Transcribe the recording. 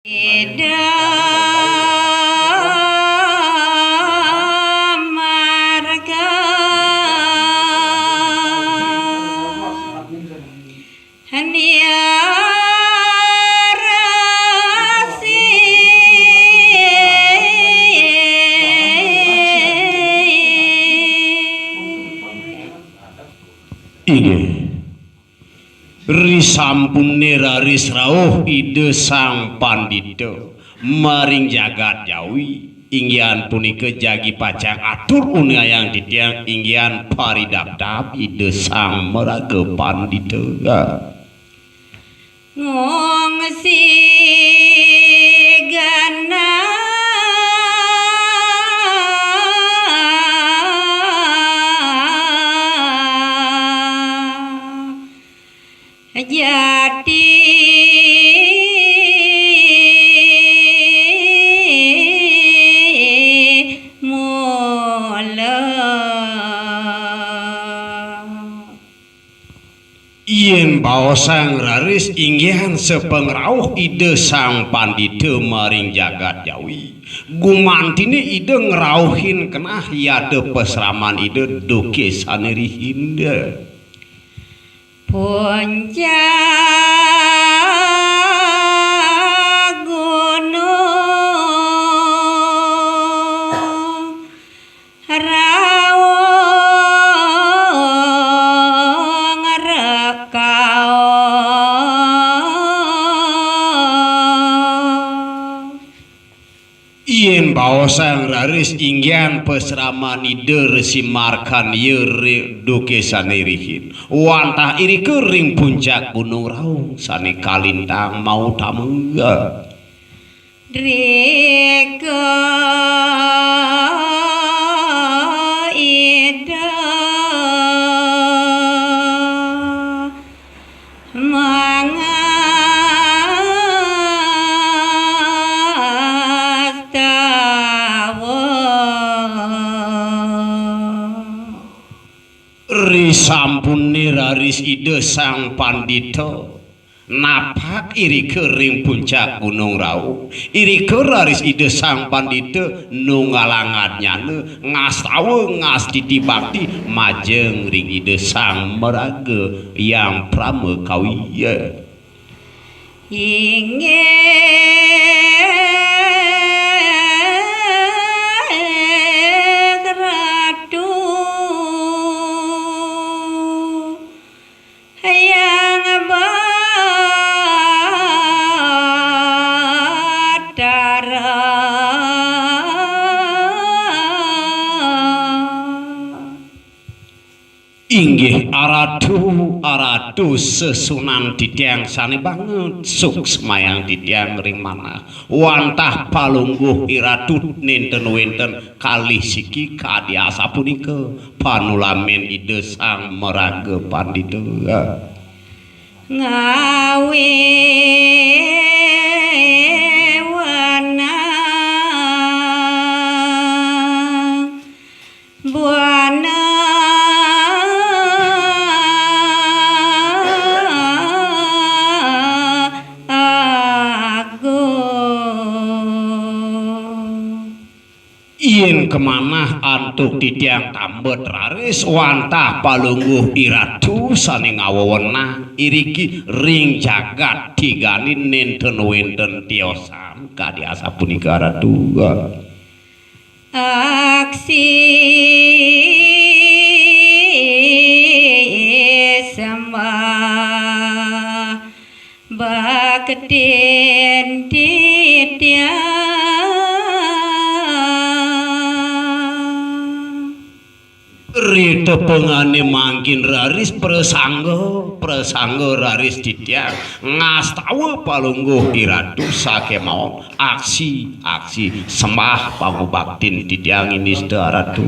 Ida marga hania rasi risampune raris rawuh ide sang pandita maring jagat jawi inggian punika jagi pacang atur unayang titiang inggian paridaptap ide sang meraga pandita ngong si gana jadi mula yen baosang raris inggian sepengrauh ide sang pandita maring jagat jawi gumantine ide ngerauhin kenah yade pesraman ide duke sanerihinda puncak gunung rawung rekao yen baosang raris inggian pesraman ide resimarkan ye duke sanerihin wantah iri kering puncak gunung raung sane kalintang mau tamuga Drika ida risampune raris ide sang pandita napak iri kering puncak gunung raung iri raris ide sang pandita nunggalangannyane ngastawa ngas titi bakti majeng ring ide sang meraga yang pramekawiya inggih aratu sesunan titiang sane banget suk semayang titiang ring mana wantah palungguh iratu nenten wenten kalih siki kadiasa punika panulamen ide sang meraga pandita ngawe wana buana yen kemana antuk titiang tambet raris wantah palungguh iratu sane ngawewenang iriki ring jagat tiganin nenten wenten tiosan kadiasa punika ratu aksi sembah bakten titiang rite pengane mangkin raris prasangga raris titiang ngastawa palungguh iratu sake mau aksi sembah pangubaktin titiang ini ratu